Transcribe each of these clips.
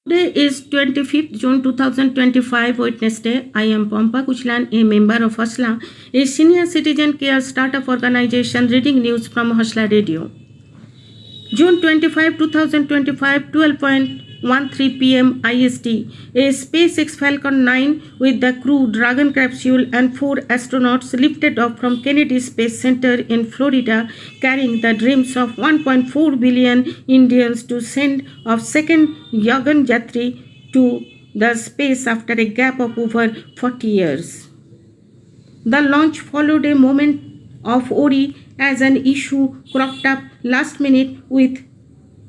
Today is 25th June 2025, Wednesday. I am Pampa Kuchlan, a member of Hosla, a senior citizen care startup organization reading news from Hosla Radio. June 25, 2025, 12:13 p.m. IST, a SpaceX Falcon 9 with the crew, Dragon capsule and 4 astronauts lifted off from Kennedy Space Center in Florida, carrying the dreams of 1.4 billion Indians to send off second Yagan Yatri to the space after a gap of over 40 years. The launch followed a moment of worry as an issue cropped up last minute with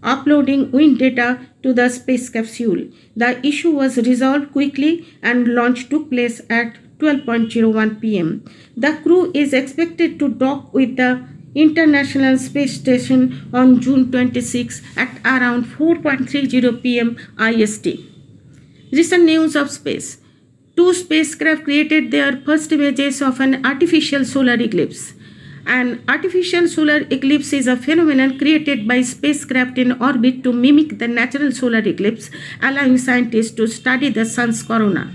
uploading wind data to the space capsule. The issue was resolved quickly and launch took place at 12:01 p.m. The crew is expected to dock with the International Space Station on June 26 at around 4:30 p.m. IST. Recent news of space. 2 spacecraft created their first images of an artificial solar eclipse. An artificial solar eclipse is a phenomenon created by spacecraft in orbit to mimic the natural solar eclipse, allowing scientists to study the sun's corona.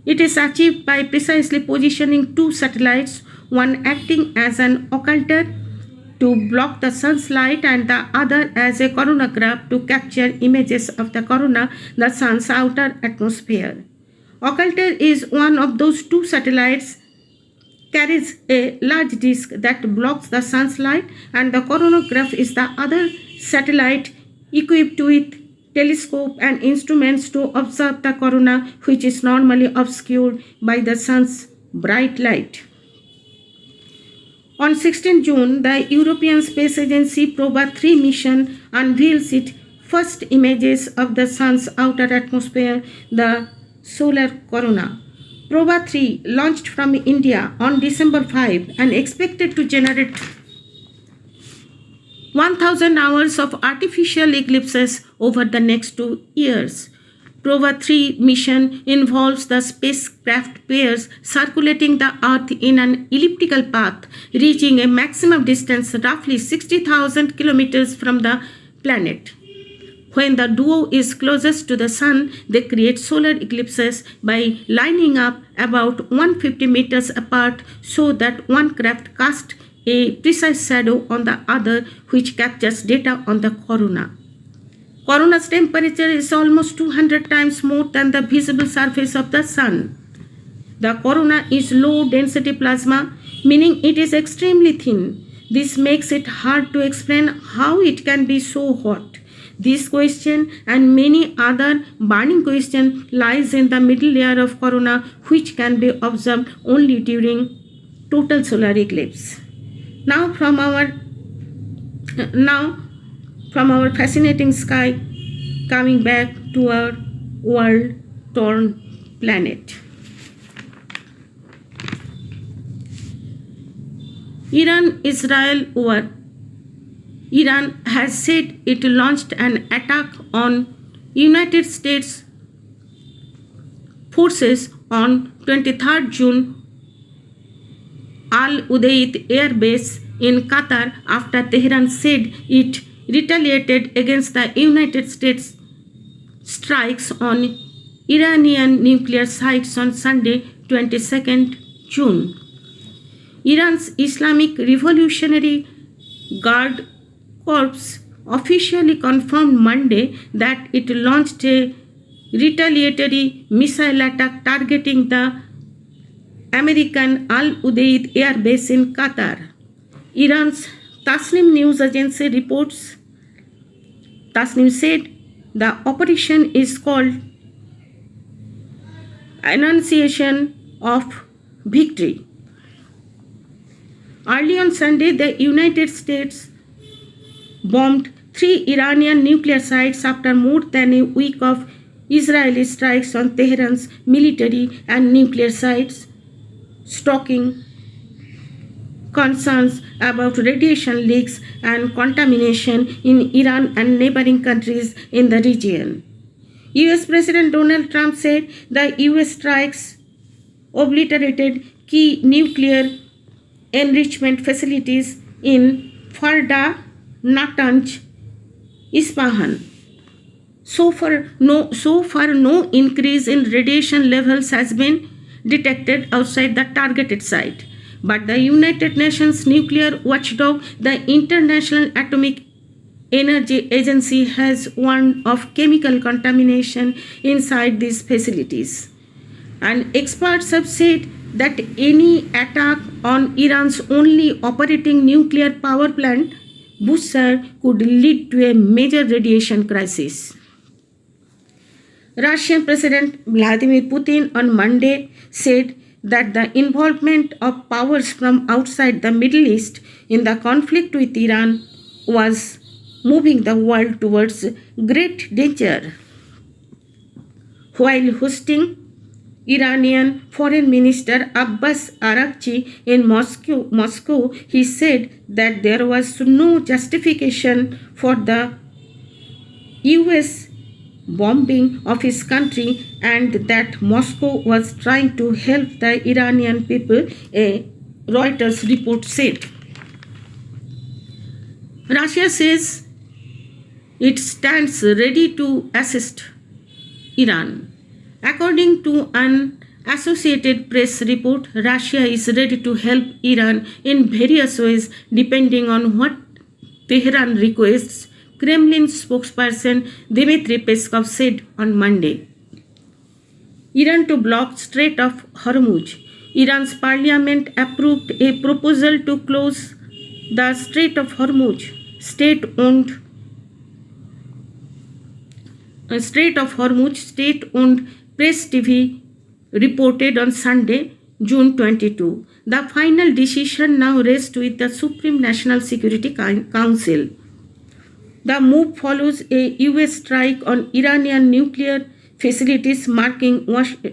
It is achieved by precisely positioning 2 satellites, one acting as an occulter to block the sun's light and the other as a coronagraph to capture images of the corona, the sun's outer atmosphere. Occulter is one of those 2 satellites, carries a large disk that blocks the sun's light, and the coronagraph is the other satellite equipped with telescope and instruments to observe the corona, which is normally obscured by the sun's bright light. On 16 June, the European Space Agency Pampa 3 mission unveils its first images of the sun's outer atmosphere, the solar corona. Pampa 3 launched from India on December 5 and expected to generate 1,000 hours of artificial eclipses over the next 2 years. Pampa 3 mission involves the spacecraft pairs circulating the Earth in an elliptical path, reaching a maximum distance roughly 60,000 kilometers from the planet. When the duo is closest to the sun, they create solar eclipses by lining up about 150 meters apart so that one craft casts a precise shadow on the other, which captures data on the corona. Corona's temperature is almost 200 times more than the visible surface of the sun. The corona is low-density plasma, meaning it is extremely thin. This makes it hard to explain how it can be so hot. This question and many other burning questions lies in the middle layer of corona, which can be observed only during total solar eclipse. Now from our fascinating sky, coming back to our world-torn planet. Iran-Israel war. Iran has said it launched an attack on United States forces on 23rd June Al Udeid Air Base in Qatar after Tehran said it retaliated against the United States strikes on Iranian nuclear sites on Sunday, 22nd June. Iran's Islamic Revolutionary Guard Corps officially confirmed Monday that it launched a retaliatory missile attack targeting the American Al Udeid Air Base in Qatar. Iran's Tasnim news agency reports. Tasnim said the operation is called Annunciation of Victory. Early on Sunday, the United States bombed 3 Iranian nuclear sites after more than a week of Israeli strikes on Tehran's military and nuclear sites, stoking concerns about radiation leaks and contamination in Iran and neighboring countries in the region. US President Donald Trump said the US strikes obliterated key nuclear enrichment facilities in Farda, Natanz, Isfahan. So far, no increase in radiation levels has been detected outside the targeted site. But the United Nations nuclear watchdog, the International Atomic Energy Agency, has warned of chemical contamination inside these facilities. And experts have said that any attack on Iran's only operating nuclear power plant, Bushehr, could lead to a major radiation crisis. Russian President Vladimir Putin on Monday said that the involvement of powers from outside the Middle East in the conflict with Iran was moving the world towards great danger. While hosting Iranian Foreign Minister Abbas Araghchi in Moscow, he said that there was no justification for the US bombing of his country and that Moscow was trying to help the Iranian people, a Reuters report said. Russia says it stands ready to assist Iran. According to an Associated Press report, Russia is ready to help Iran in various ways depending on what Tehran requests, Kremlin spokesperson Dmitry Peskov said on Monday. Iran to block Strait of Hormuz. Iran's parliament approved a proposal to close the Strait of Hormuz. State-owned Press TV reported on Sunday, June 22. The final decision now rests with the Supreme National Security Council. The move follows a US strike on Iranian nuclear facilities, marking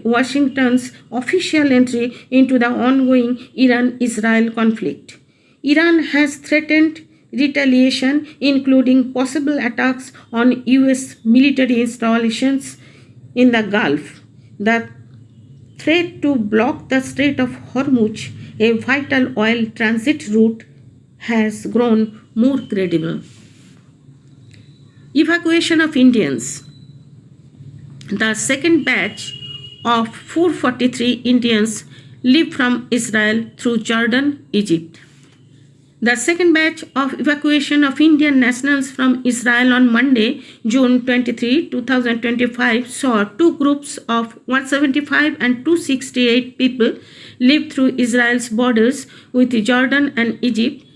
Washington's official entry into the ongoing Iran-Israel conflict. Iran has threatened retaliation, including possible attacks on US military installations in the Gulf. The threat to block the Strait of Hormuz, a vital oil transit route, has grown more credible. Evacuation of Indians. The second batch of 443 Indians leave from Israel through Jordan, Egypt. The second batch of evacuation of Indian nationals from Israel on Monday, June 23, 2025, saw two groups of 175 and 268 people leave through Israel's borders with Jordan and Egypt,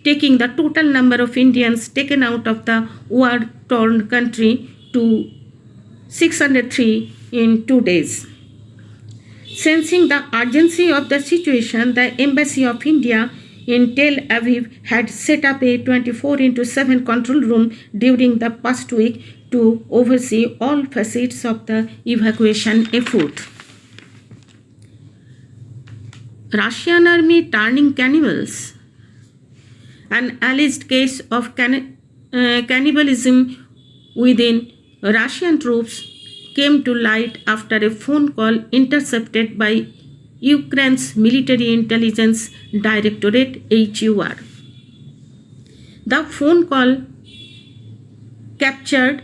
taking the total number of Indians taken out of the war-torn country to 603 in 2 days. Sensing the urgency of the situation, the Embassy of India in Tel Aviv had set up a 24/7 control room during the past week to oversee all facets of the evacuation effort. Russian army turning cannibals. An alleged case of cannibalism within Russian troops came to light after a phone call intercepted by Ukraine's Military Intelligence Directorate HUR. The phone call captured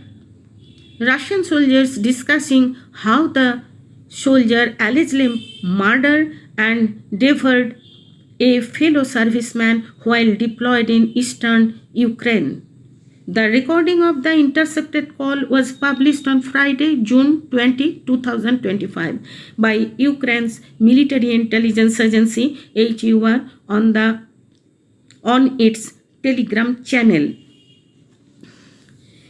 Russian soldiers discussing how the soldier allegedly murdered and devoured a fellow serviceman while deployed in eastern Ukraine. The recording of the intercepted call was published on Friday, June 20, 2025 by Ukraine's Military Intelligence Agency HUR on its Telegram channel.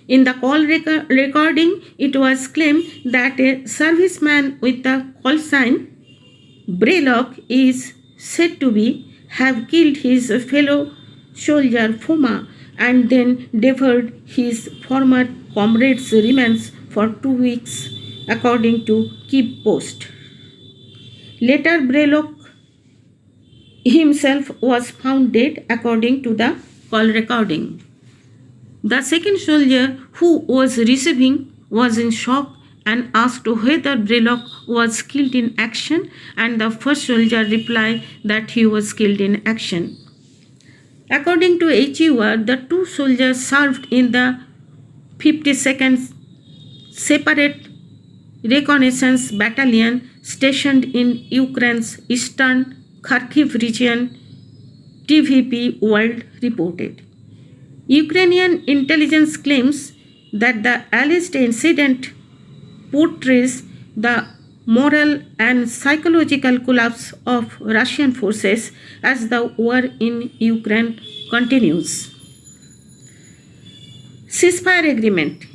In the call recording, it was claimed that a serviceman with the call sign Brelok is said to have killed his fellow soldier Foma and then devoured his former comrade's remains for 2 weeks, according to Kyiv Post. Later, Brelok himself was found dead, according to the call recording. The second soldier who was receiving was in shock and asked whether Brelok was killed in action, and the first soldier replied that he was killed in action. According to HUR, the two soldiers served in the 52nd separate reconnaissance battalion stationed in Ukraine's eastern Kharkiv region, TVP World reported. Ukrainian intelligence claims that the alleged incident portrays the moral and psychological collapse of Russian forces as the war in Ukraine continues. Ceasefire agreement.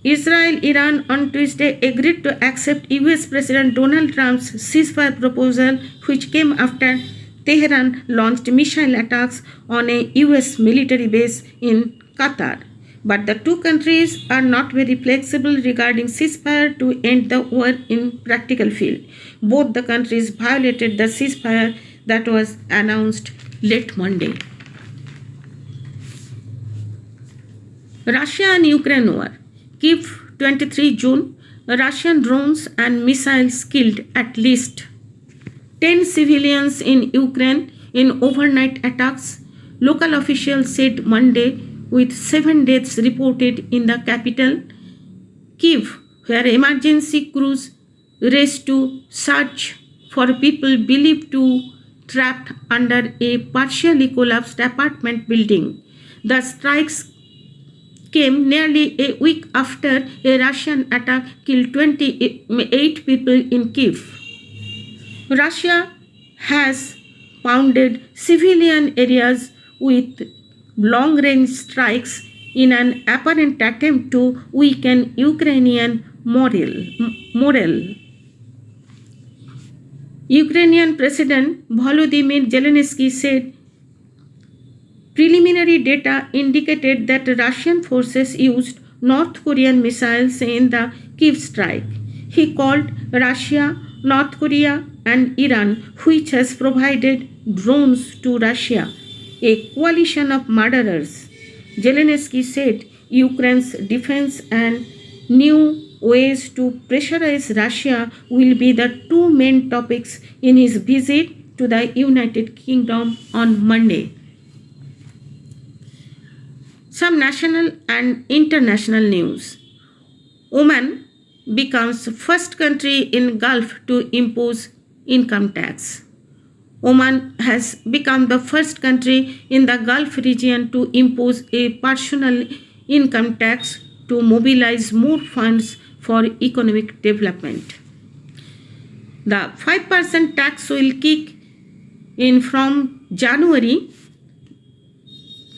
Israel-Iran on Tuesday agreed to accept US President Donald Trump's ceasefire proposal, which came after Tehran launched missile attacks on a US military base in Qatar. But the two countries are not very flexible regarding ceasefire to end the war in practical field. Both the countries violated the ceasefire that was announced late Monday. Russia and Ukraine war. Kyiv, 23 June, Russian drones and missiles killed at least 10 civilians in Ukraine in overnight attacks, local officials said Monday, with 7 deaths reported in the capital, Kyiv, where emergency crews raced to search for people believed to trapped under a partially collapsed apartment building. The strikes came nearly a week after a Russian attack killed 28 people in Kyiv. Russia has pounded civilian areas with long-range strikes in an apparent attempt to weaken Ukrainian morale. Ukrainian President Volodymyr Zelensky said preliminary data indicated that Russian forces used North Korean missiles in the Kyiv strike. He called Russia, North Korea, and Iran, which has provided drones to Russia, a coalition of murderers. Zelensky said Ukraine's defense and new ways to pressurize Russia will be the two main topics in his visit to the United Kingdom on Monday. Some national and international news. Oman becomes first country in Gulf to impose income tax. Oman has become the first country in the Gulf region to impose a personal income tax to mobilize more funds for economic development. The 5% tax will kick in from January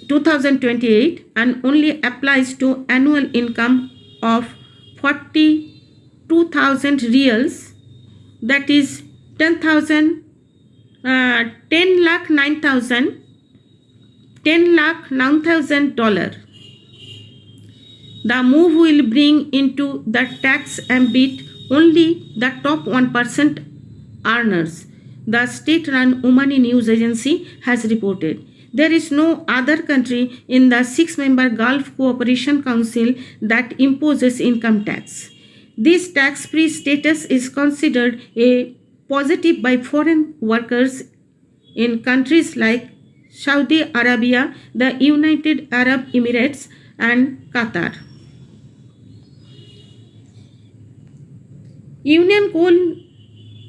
2028 and only applies to annual income of 42,000 reals, that is 10,09,000 $10,09,000. The move will bring into the tax ambit only the top 1% earners, the state-run Omani news agency has reported. There is no other country in the 6-member Gulf Cooperation Council that imposes income tax. This tax-free status is considered a positive by foreign workers in countries like Saudi Arabia, the United Arab Emirates, and Qatar. Union Coal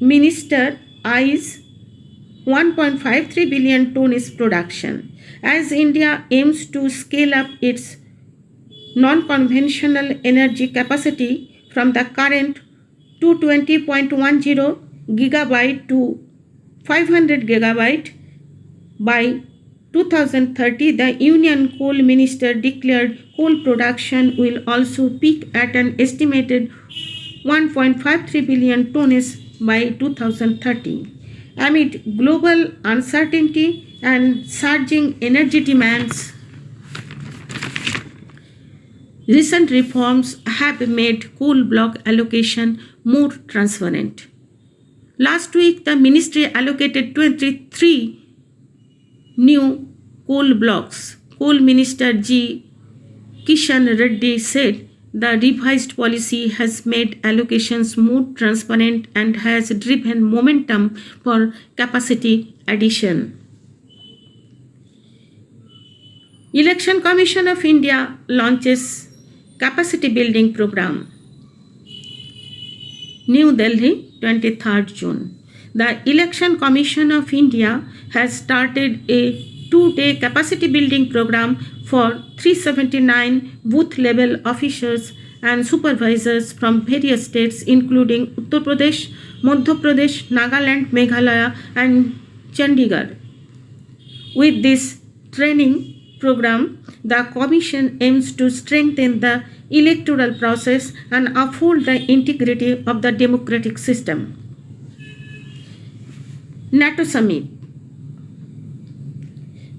Minister eyes 1.53 billion tonnes production as India aims to scale up its non-conventional energy capacity from the current 220.10 gigabyte to 500 gigabyte by 2030. The Union Coal Minister declared coal production will also peak at an estimated 1.53 billion tonnes by 2030. Amid global uncertainty and surging energy demands, recent reforms have made coal block allocation more transparent. Last week, the ministry allocated 23 new coal blocks. Coal Minister G. Kishan Reddy said the revised policy has made allocations more transparent and has driven momentum for capacity addition. Election Commission of India launches capacity building program. New Delhi, 23rd June. The Election Commission of India has started a 2-day capacity building program for 379 booth-level officers and supervisors from various states including Uttar Pradesh, Madhya Pradesh, Nagaland, Meghalaya and Chandigarh. With this training program, the Commission aims to strengthen the electoral process and uphold the integrity of the democratic system. NATO Summit.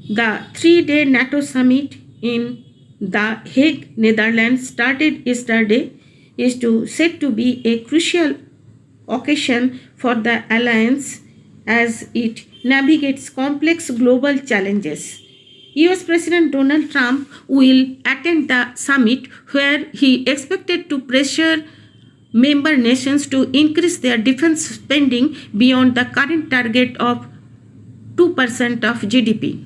The 3-day NATO Summit in The Hague, Netherlands, started yesterday, is said to be a crucial occasion for the alliance as it navigates complex global challenges. US President Donald Trump will attend the summit, where he expected to pressure member nations to increase their defense spending beyond the current target of 2% of GDP.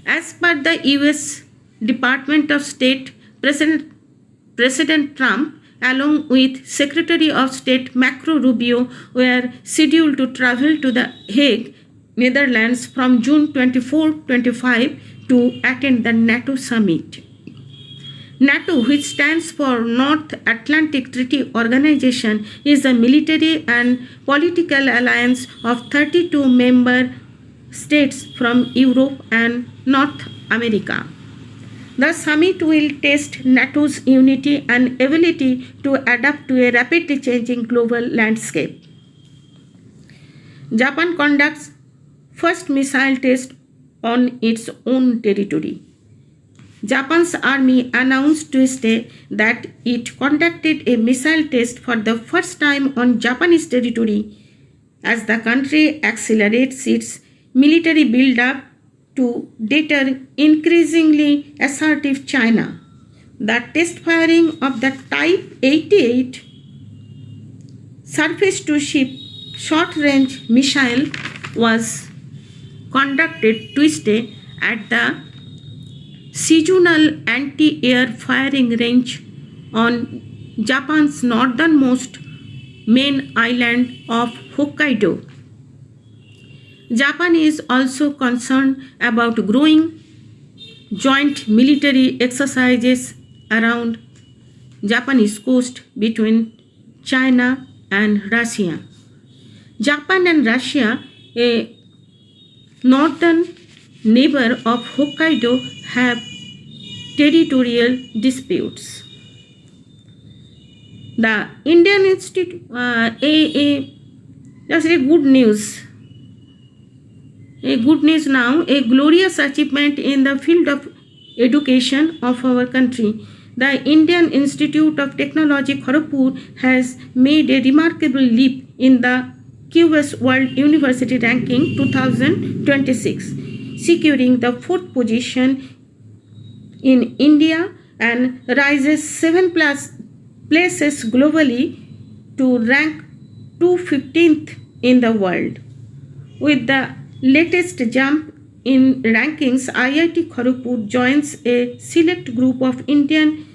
As per the US Department of State, President Trump, along with Secretary of State Marco Rubio, were scheduled to travel to The Hague, Netherlands from June 24-25 to attend the NATO Summit. NATO, which stands for North Atlantic Treaty Organization, is a military and political alliance of 32 member states from Europe and North America. The summit will test NATO's unity and ability to adapt to a rapidly changing global landscape. Japan conducts first missile test on its own territory. Japan's army announced Tuesday that it conducted a missile test for the first time on Japanese territory as the country accelerates its military build-up to deter increasingly assertive China. The test firing of the Type 88 surface-to-ship short-range missile was conducted Tuesday at the seasonal anti-air firing range on Japan's northernmost main island of Hokkaido. Japan is also concerned about growing joint military exercises around Japanese coast between China and Russia. Japan and Russia, a northern neighbor of Hokkaido, have territorial disputes. The Indian Institute, that's a good news. A good news now, a glorious achievement in the field of education of our country. The Indian Institute of Technology, Kharagpur, has made a remarkable leap in the QS World University Ranking 2026, securing the 4th position in India and rises 7 places globally to rank 215th in the world. With the latest jump in rankings, IIT Kharagpur joins a select group of Indian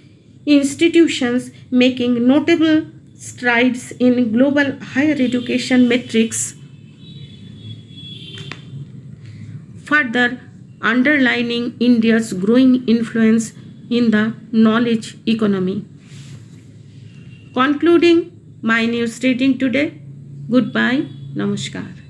institutions making notable strides in global higher education metrics, further underlining India's growing influence in the knowledge economy. Concluding my news reading today, goodbye, namaskar.